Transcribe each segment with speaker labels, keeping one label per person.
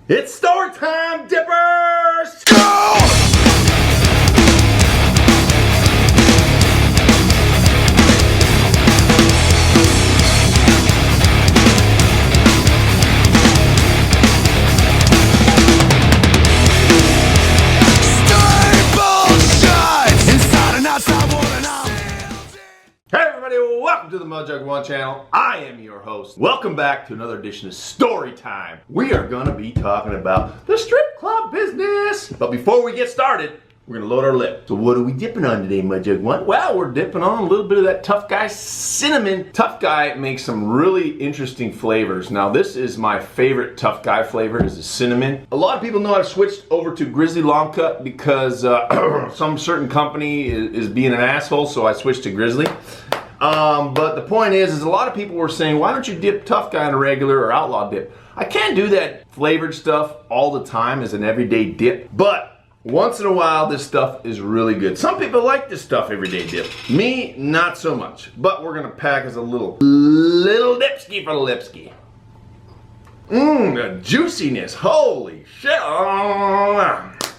Speaker 1: It's story time, dippers! Go! Hey everybody, welcome to the Mudjug One channel. I am your host. Welcome back to another edition of Story Time. We are going to be talking about the strip club business. But before we get started, we're going to load our lip. So what are we dipping on today, Mudjug One? Well, we're dipping on a little bit of that Tough Guy cinnamon. Tough Guy makes some really interesting flavors. Now this is my favorite Tough Guy flavor, is the cinnamon. A lot of people know I've switched over to Grizzly Long Cut because some certain company is being an asshole, so I switched to Grizzly. But the point is a lot of people were saying, why don't you dip Tough Guy in a regular or outlaw dip? I can't do that flavored stuff all the time as an everyday dip, but once in a while this stuff is really good. Some people like this stuff everyday dip. Me, not so much. But we're gonna pack as a little dipski for the lipski. The juiciness, holy shit.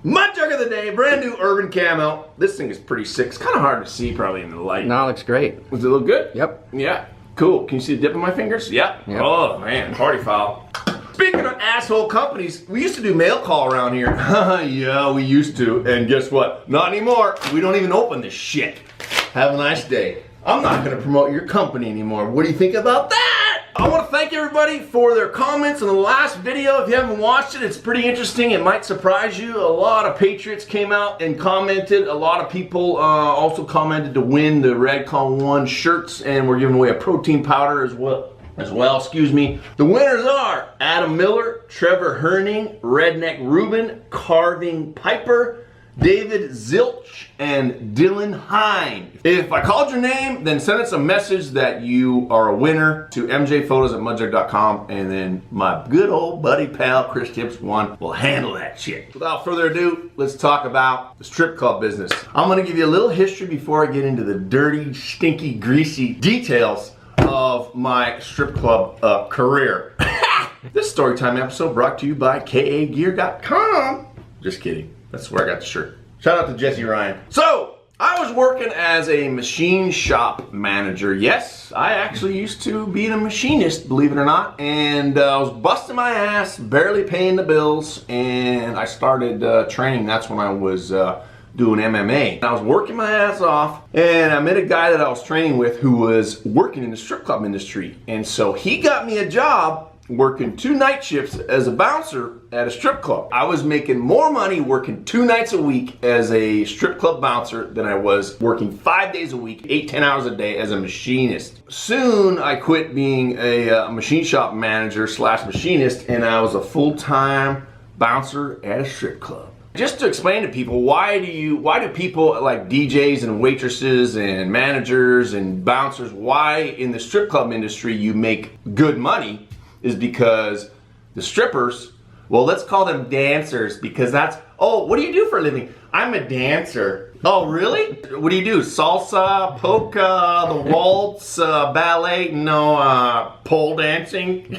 Speaker 1: Mudjug of the day, brand new Urban Camo. This thing is pretty sick. It's kind of hard to see probably in the light.
Speaker 2: No, it looks great.
Speaker 1: Does it look good?
Speaker 2: Yep.
Speaker 1: Yeah. Cool. Can you see the dip in my fingers? Yeah.
Speaker 2: Yep.
Speaker 1: Oh man, party foul. Speaking of asshole companies, we used to do mail call around here. Yeah, we used to. And guess what? Not anymore. We don't even open this shit. Have a nice day. I'm not going to promote your company anymore. What do you think about that? I want to thank everybody for their comments on the last video. If you haven't watched it, it's pretty interesting. It might surprise you. A lot of Patriots came out and commented. A lot of people also commented to win the Radcon 1 shirts, and we're giving away a protein powder as well. The winners are Adam Miller, Trevor Herning, Redneck Ruben, Carving Piper, David Zilch, and Dylan Hine. If I called your name, then send us a message that you are a winner to mjphotos@mudjug.com, and then my good old buddy pal Chris Tips 1 will handle that shit. Without further ado, let's talk about the strip club business. I'm gonna give you a little history before I get into the dirty, stinky, greasy details of my strip club career. This Storytime episode brought to you by kagear.com. Just kidding. That's where I got the shirt. Shout out to Jesse Ryan. So, I was working as a machine shop manager. Yes, I actually used to be a machinist, believe it or not. And I was busting my ass, barely paying the bills. And I started training. That's when I was doing MMA. I was working my ass off, and I met a guy that I was training with who was working in the strip club industry. And so he got me a job working 2 night shifts as a bouncer at a strip club. I was making more money working 2 nights a week as a strip club bouncer than I was working 5 days a week, 8-10 hours a day as a machinist. Soon I quit being a machine shop manager / machinist, and I was a full-time bouncer at a strip club. Just to explain to people, why do people like DJs and waitresses and managers and bouncers, why in the strip club industry you make good money is because the strippers, well, let's call them dancers, because that's, oh, what do you do for a living? I'm a dancer. Oh, really? What do you do? Salsa, polka, the waltz, ballet, no, pole dancing?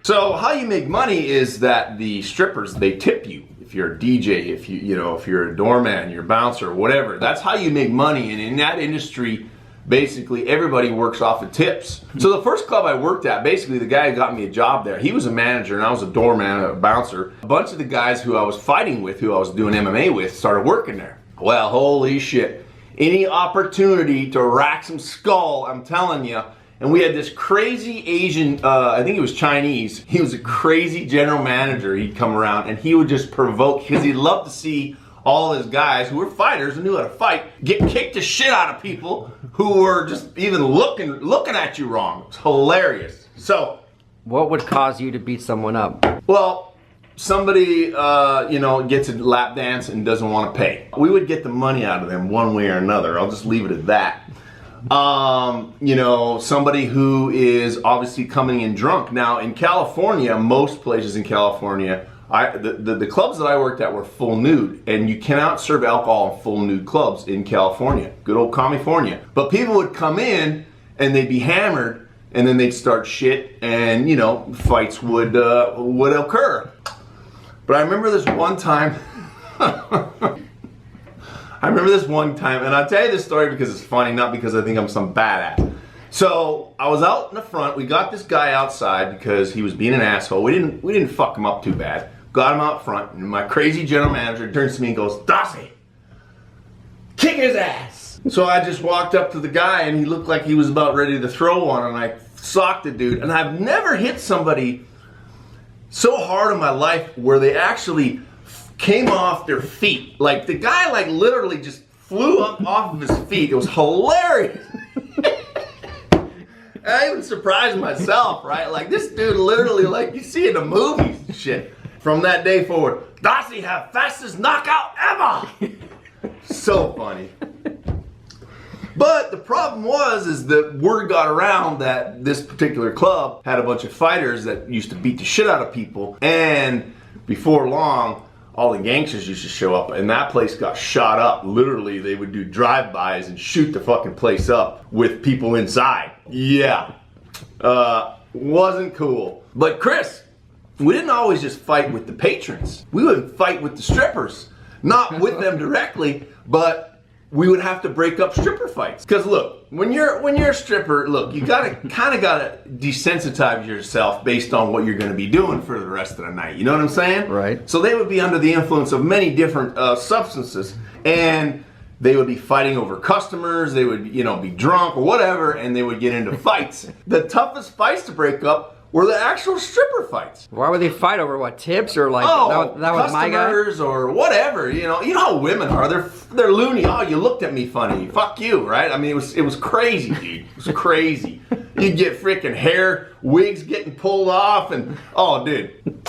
Speaker 1: So how you make money is that the strippers, they tip you. If you're a DJ, if you're a doorman, you're a bouncer, whatever. That's how you make money. And in that industry, basically everybody works off of tips. So the first club I worked at, basically the guy who got me a job there, he was a manager and I was a doorman, a bouncer. A bunch of the guys who I was fighting with, who I was doing MMA with, started working there. Well, holy shit. Any opportunity to rack some skull, I'm telling you. And we had this crazy Asian, I think he was Chinese. He was a crazy general manager. He'd come around and he would just provoke, because he'd love to see all his guys who were fighters and knew how to fight get kicked the shit out of people who were just even looking at you wrong. It's hilarious. So,
Speaker 2: what would cause you to beat someone up?
Speaker 1: Well, somebody gets a lap dance and doesn't want to pay. We would get the money out of them one way or another. I'll just leave it at that. Somebody who is obviously coming in drunk. Now in California, most places in California, the clubs that I worked at were full nude, and you cannot serve alcohol in full nude clubs in California. Good old California. But people would come in and they'd be hammered, and then they'd start shit, and fights would occur. But I remember this one time. And I'll tell you this story because it's funny, not because I think I'm some badass. So I was out in the front. We got this guy outside because he was being an asshole. We didn't fuck him up too bad. Got him out front, and my crazy general manager turns to me and goes, "Dossie, kick his ass." So I just walked up to the guy, and he looked like he was about ready to throw one, and I socked the dude. And I've never hit somebody so hard in my life where they actually came off their feet. Like the guy like literally just flew up off of his feet. It was hilarious. I even surprised myself, right? Like this dude literally like you see in the movies and shit. From that day forward, Dossie have fastest knockout ever. So funny. But the problem is that word got around that this particular club had a bunch of fighters that used to beat the shit out of people, and before long, all the gangsters used to show up, and that place got shot up. Literally, they would do drive-bys and shoot the fucking place up with people inside. Yeah, wasn't cool. But Chris, we didn't always just fight with the patrons. We would fight with the strippers. Not with them directly, but we would have to break up stripper fights. Because look, when you're a stripper, look, you gotta desensitize yourself based on what you're gonna be doing for the rest of the night. You know what I'm saying?
Speaker 2: Right.
Speaker 1: So they would be under the influence of many different substances, and they would be fighting over customers. They would, be drunk or whatever, and they would get into fights. The toughest fights to break up were the actual stripper fights.
Speaker 2: Why would they fight over what, tips or like that was my guy?
Speaker 1: Customers or whatever. You know how women are. They're loony. Oh, you looked at me funny. Fuck you, right? I mean, it was crazy, dude. It was crazy. You'd get freaking hair wigs getting pulled off, and oh, dude,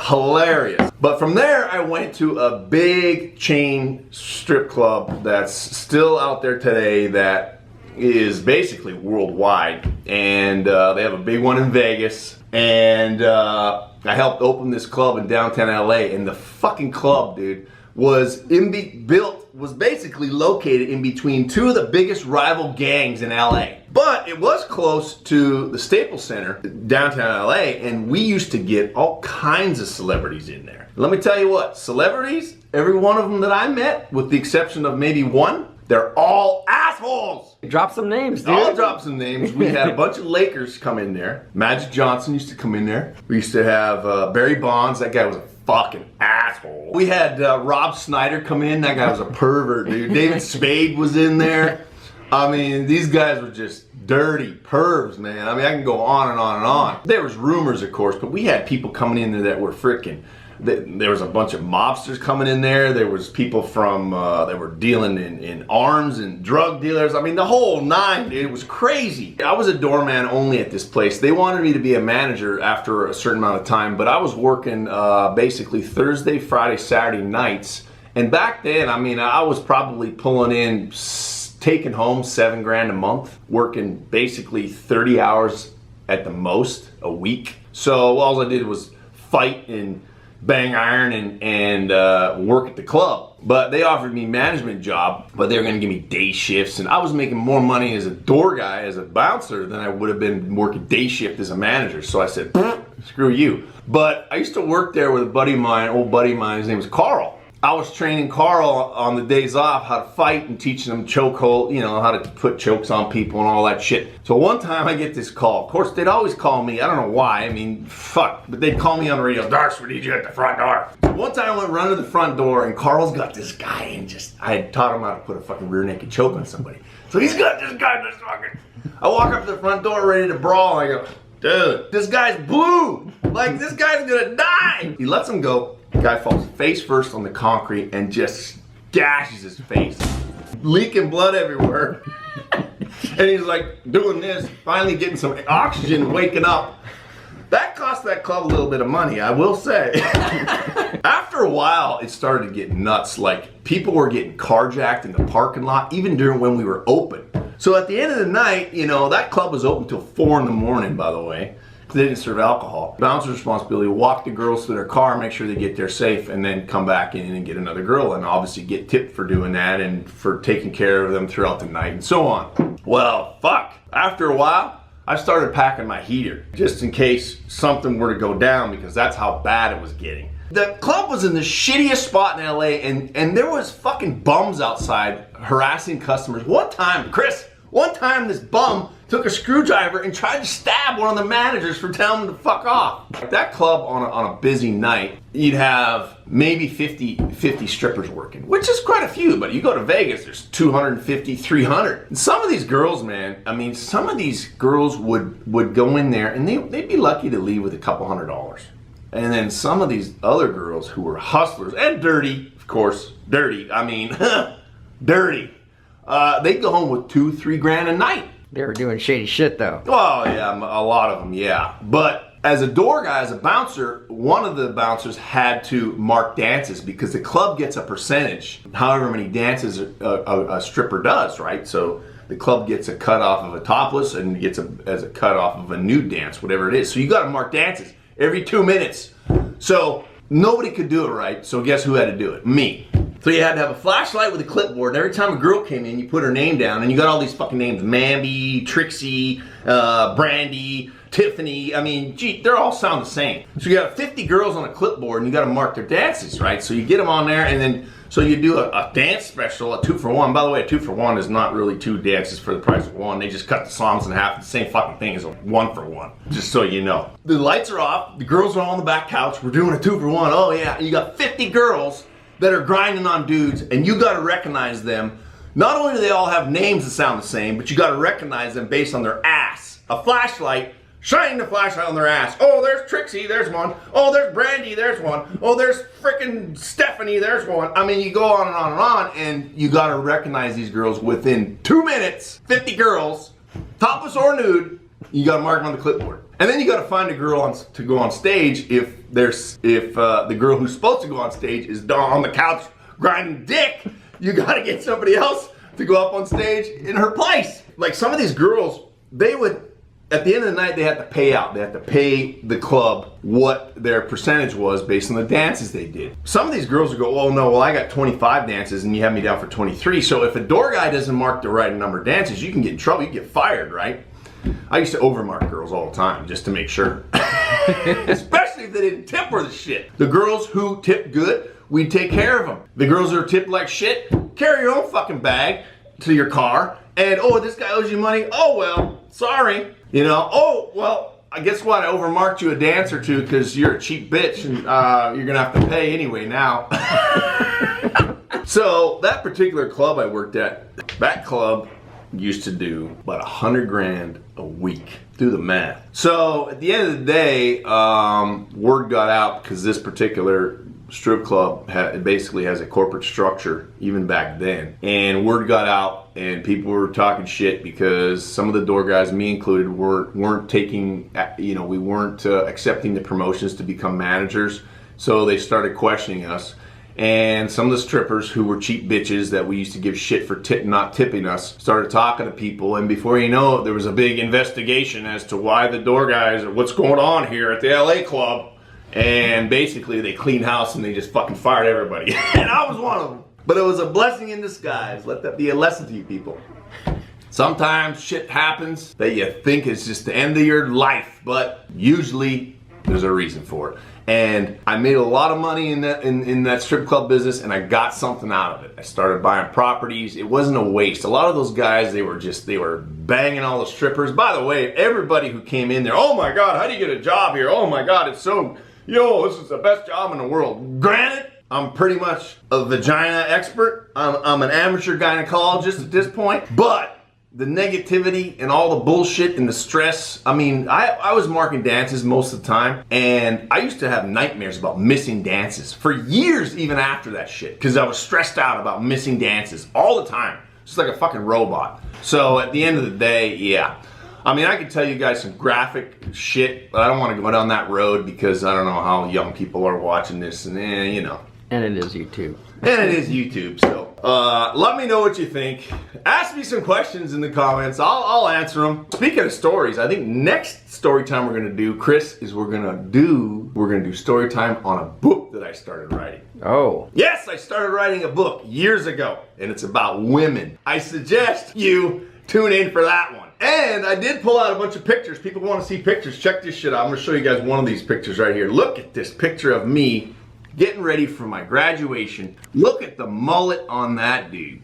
Speaker 1: hilarious. But from there, I went to a big chain strip club that's still out there today that is basically worldwide, and they have a big one in Vegas, and I helped open this club in downtown LA, and the fucking club, dude, was basically located in between two of the biggest rival gangs in LA. But it was close to the Staples Center, downtown LA, and we used to get all kinds of celebrities in there. Let me tell you what, celebrities, every one of them that I met, with the exception of maybe one, they're all assholes.
Speaker 2: Drop some names, dude.
Speaker 1: I'll drop some names. We had a bunch of Lakers come in there. Magic Johnson used to come in there. We used to have Barry Bonds. That guy was a fucking asshole. We had Rob Snyder come in. That guy was a pervert, dude. David Spade was in there. I mean, these guys were just dirty pervs, man. I mean, I can go on and on and on. There was rumors, of course, but we had people coming in there that were freaking... There was a bunch of mobsters coming in there. There was people from that were dealing in arms and drug dealers. I mean, the whole nine, dude. It was crazy. I was a doorman only at this place. They wanted me to be a manager after a certain amount of time, but I was working basically Thursday, Friday, Saturday nights. And back then, I mean, I was probably pulling in, taking home $7,000 a month, working basically 30 hours at the most a week. So all I did was fight and bang iron and work at the club. But they offered me management job, but they were gonna give me day shifts, and I was making more money as a door guy, as a bouncer, than I would have been working day shift as a manager. So I said, screw you. But I used to work there with a buddy of mine, old buddy of mine, his name was Carl. I was training Carl on the days off how to fight and teaching him chokehold, how to put chokes on people and all that shit. So one time I get this call. Of course, they'd always call me. I don't know why. I mean, fuck. But they'd call me on the radio. "Darce, we need you at the front door." One time I went running to the front door, and Carl's got this guy, and I had taught him how to put a fucking rear naked choke on somebody. So he's got this guy in this fucking... I walk up to the front door ready to brawl, and I go, "Dude, this guy's blue. Like, this guy's gonna die." He lets him go. The guy falls face first on the concrete and just gashes his face. Leaking blood everywhere. And he's like doing this, finally getting some oxygen, waking up. That cost that club a little bit of money, I will say. After a while, it started to get nuts. Like, people were getting carjacked in the parking lot, even during when we were open. So at the end of the night, that club was open till 4 in the morning, by the way. They didn't serve alcohol. Bouncer's responsibility: walk the girls to their car, make sure they get there safe, and then come back in and get another girl, and obviously get tipped for doing that and for taking care of them throughout the night and so on. Well, fuck. After a while, I started packing my heater just in case something were to go down because that's how bad it was getting. The club was in the shittiest spot in LA and there was fucking bums outside harassing customers. One time this bum took a screwdriver and tried to stab one of the managers for telling him to fuck off. That club on a busy night, you'd have maybe 50 strippers working, which is quite a few, but you go to Vegas, there's 250, 300. And some of these girls, man, I mean, some of these girls would go in there and they'd be lucky to leave with a couple $100. And then some of these other girls who were hustlers and dirty, of course, dirty, I mean, dirty. They'd go home with $2-3 grand a night.
Speaker 2: They were doing shady shit though.
Speaker 1: Well, yeah, a lot of them, yeah. But as a door guy, as a bouncer, one of the bouncers had to mark dances because the club gets a percentage, however many dances a stripper does, right? So the club gets a cut off of a topless and gets as a cut off of a nude dance, whatever it is. So you got to mark dances every 2 minutes. So nobody could do it right. So guess who had to do it? Me. So you had to have a flashlight with a clipboard, and every time a girl came in, you put her name down, and you got all these fucking names: Mamby, Trixie, Brandy, Tiffany. I mean, gee, they all sound the same. So you got 50 girls on a clipboard, and you got to mark their dances, right? So you get them on there, and then so you do a dance special, a 2-for-1. By the way, a 2-for-1 is not really 2 dances for the price of 1. They just cut the songs in half. The same fucking thing as a 1-for-1. Just so you know. The lights are off. The girls are on the back couch. We're doing a 2-for-1. Oh yeah, you got 50 girls that are grinding on dudes, and you got to recognize them. Not only do they all have names that sound the same, but you got to recognize them based on their ass. A flashlight, shining the flashlight on their ass. Oh, there's Trixie, there's one. Oh, there's Brandy, there's one. Oh, there's frickin' Stephanie, there's one. I mean, you go on and on and on, and you got to recognize these girls within 2 minutes. 50 girls, topless or nude, you got to mark them on the clipboard. And then you got to find a girl to go on stage if the girl who's supposed to go on stage is on the couch grinding dick. You got to get somebody else to go up on stage in her place. Like some of these girls, they would, at the end of the night, they had to pay out. They had to pay the club what their percentage was based on the dances they did. Some of these girls would go, oh no, well I got 25 dances and you have me down for 23. So if a door guy doesn't mark the right number of dances, you can get in trouble. You get fired, right? I used to overmark girls all the time just to make sure. Especially if they didn't tip worth the shit. The girls who tipped good, we'd take care of them. The girls who are tipped like shit, carry your own fucking bag to your car. And, oh, this guy owes you money? Oh, well, sorry. You know, oh, well, I guess what? I overmarked you a dance or two because you're a cheap bitch and you're going to have to pay anyway now. So that particular club I worked at, that club used to do about 100 grand a week. Do the math. So at the end of the day, word got out because this particular strip club basically has a corporate structure even back then, and word got out and people were talking shit because some of the door guys, me included, weren't taking, you know, we weren't accepting the promotions to become managers. So they started questioning us. And some of the strippers who were cheap bitches that we used to give shit for not tipping us started talking to people, and before you know it, there was a big investigation as to why the door guys, or what's going on here at the LA club. And basically they cleaned house and they just fucking fired everybody. And I was one of them. But it was a blessing in disguise. Let that be a lesson to you people. Sometimes shit happens that you think is just the end of your life, but usually there's a reason for it. And I made a lot of money in that strip club business, and I got something out of it. I started buying properties. It wasn't a waste. A lot of those guys, they were banging all the strippers. By the way, everybody who came in there, oh my God, how do you get a job here? Oh my God, it's so, yo, this is the best job in the world. Granted, I'm pretty much a vagina expert. I'm an amateur gynecologist at this point, but the negativity and all the bullshit and the stress. I mean, I was marking dances most of the time, and I used to have nightmares about missing dances for years even after that shit, because I was stressed out about missing dances all the time, just like a fucking robot. So at the end of the day, yeah. I mean, I could tell you guys some graphic shit, but I don't want to go down that road because I don't know how young people are watching this, and you know.
Speaker 2: And it is YouTube.
Speaker 1: And it is YouTube, so. Let me know what you think. Ask me some questions in the comments. I'll answer them. Speaking of stories, I think next story time we're gonna do, Chris, is we're gonna do story time on a book that I started writing.
Speaker 2: Oh.
Speaker 1: Yes, I started writing a book years ago, and it's about women. I suggest you Tune in for that one. And I did pull out a bunch of pictures. People want to see pictures. Check this shit out. I'm going to show you guys one of these pictures right here. Look at this picture of me getting ready for my graduation. Look at the mullet on that dude.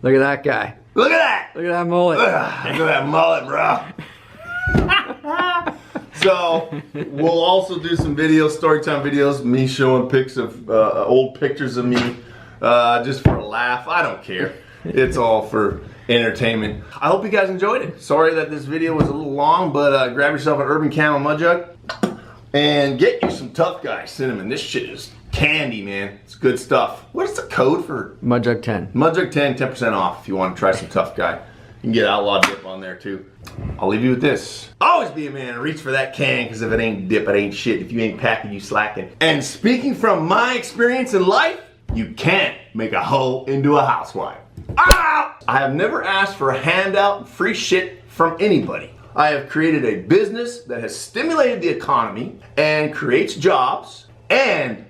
Speaker 2: Look at that guy.
Speaker 1: Look at that.
Speaker 2: Look at that mullet.
Speaker 1: Look at that mullet, bro. So we'll also do some videos, storytime videos, me showing pics of old pictures of me, just for a laugh. I don't care. It's all for entertainment. I hope you guys enjoyed it. Sorry that this video was a little long, but grab yourself an Urban Camel mud jug and get you some Tough Guy cinnamon. This shit is candy, man. It's good stuff. What is the code for?
Speaker 2: Mudjug 10.
Speaker 1: Mudjug 10, 10% off if you want to try some Tough Guy. You can get Outlaw Dip on there too. I'll leave you with this. Always be a man and reach for that can, because if it ain't dip, it ain't shit. If you ain't packing, you slacking. And speaking from my experience in life, you can't make a hoe into a housewife. Ah! I have never asked for a handout, free shit from anybody. I have created a business that has stimulated the economy and creates jobs and